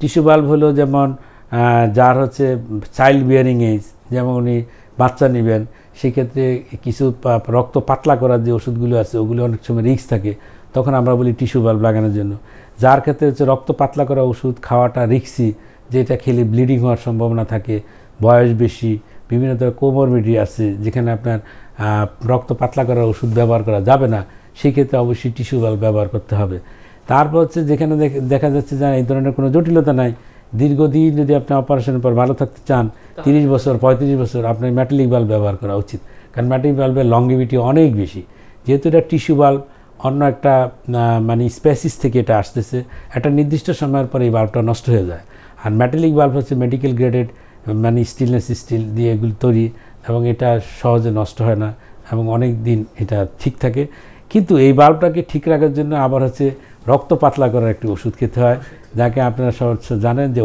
Tissue bulb হলো যেমন যার হচ্ছে চাইল্ড বিয়ারিং এজ, যেমন উনি বাচ্চা নেবেন, সেক্ষেত্রে কিছু রক্ত পাতলা করার যে ওষুধগুলো আছে ওগুলো অনেক সময় রিস্ক থাকে, তখন আমরা বলি টিস্যু বাল্ব লাগানোর জন্য। যার ক্ষেত্রে হচ্ছে রক্ত পাতলা করা ওষুধ খাওয়াটা রিস্কি, যেটা খেলে ব্লিডিং হওয়ার সম্ভাবনা থাকে, বয়স বেশি, বিভিন্ন ধরনের কোমরবিডিটি আছে যেখানে আপনার রক্ত পাতলা করার ওষুধ ব্যবহার করা যাবে না, সেই ক্ষেত্রে অবশ্যই টিস্যু বাল্ব ব্যবহার করতে হবে। তারপর হচ্ছে যেখানে দেখা যাচ্ছে যে এই ধরনের কোনো জটিলতা নাই, দীর্ঘদিন যদি আপনি অপারেশনের পর ভালো থাকতে চান, 30 বছর 35 বছর, আপনার মেটালিক বাল্ব ব্যবহার করা উচিত, কারণ মেটালিক বাল্বের লংগিভিটি অনেক বেশি। যেহেতু এটা টিস্যু বাল্ব, অন্য একটা মানে স্পেসিস থেকে এটা আসতেছে, একটা নির্দিষ্ট সময়ের পরে এই বাল্বটা নষ্ট হয়ে যায়। আর মেটালিক বাল্ব হচ্ছে মেডিকেল গ্রেডেড, মানে স্টিলনেস স্টিল দিয়ে এগুলো তৈরি, এবং এটা সহজে নষ্ট হয় না এবং অনেক দিন এটা ঠিক থাকে। কিন্তু এই বাল্বটাকে ঠিক রাখার জন্য আবার হচ্ছে রক্ত পাতলা করার একটি ওষুধ খেতে হয়, যাকে আপনারা সব জানেন যে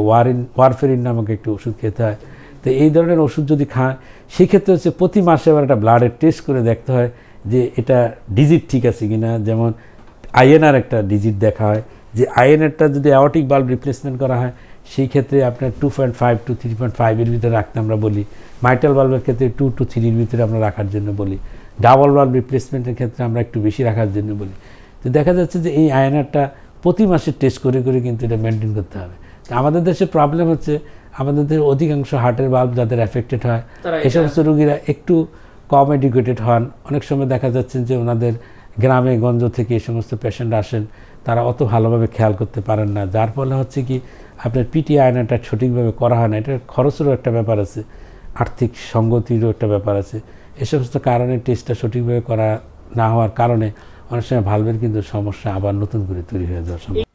ওয়ারফেরিন নামক একটি ওষুধ খেতে হয়। তো এই ধরনের ওষুধ যদি খায়, সেক্ষেত্রে হচ্ছে প্রতি মাসে আবার একটা ব্লাডের টেস্ট করে দেখতে হয় যে এটা ডিজিট ঠিক আছে কিনা। যেমন আইএনআর একটা ডিজিট দেখা হয়, যে আইএনআরটা যদি অ্যাওর্টিক বাল্ব রিপ্লেসমেন্ট করা হয়, সেই ক্ষেত্রে আপনার 2.5 to 3.5 ভিতরে রাখতে আমরা বলি। মাইটাল বাল্বের ক্ষেত্রে 2 to 3 ভিতরে আমরা রাখার জন্য বলি। ডাবল বাল্ব রিপ্লেসমেন্টের ক্ষেত্রে আমরা একটু বেশি রাখার জন্য বলি। তো দেখা যাচ্ছে যে এই আয়নারটা প্রতি মাসে টেস্ট করে করে কিন্তু এটা মেনটেন করতে হবে। তো আমাদের দেশে প্রবলেম হচ্ছে, আমাদের দেশের অধিকাংশ হার্টের বাল্ব যাদের এফেক্টেড হয়, এই সমস্ত রোগীরা একটু কম এডুকেটেড হন। অনেক সময় দেখা যাচ্ছে যে ওনাদের গ্রামে গঞ্জ থেকে এই সমস্ত পেশেন্ট আসেন, তারা অত ভালোভাবে খেয়াল করতে পারেন না, যার ফলে হচ্ছে কি আপনার পিটি আয়নাটা সঠিকভাবে করা হয় না। এটার খরচেরও একটা ব্যাপার আছে, আর্থিক সঙ্গতিরও একটা ব্যাপার আছে। এ সমস্ত কারণে টেস্টটা সঠিকভাবে করা না হওয়ার কারণে অনেক সময় ভালভের কিন্তু সমস্যা আবার নতুন করে তৈরি হয়ে যাওয়ার সম্ভাবনা।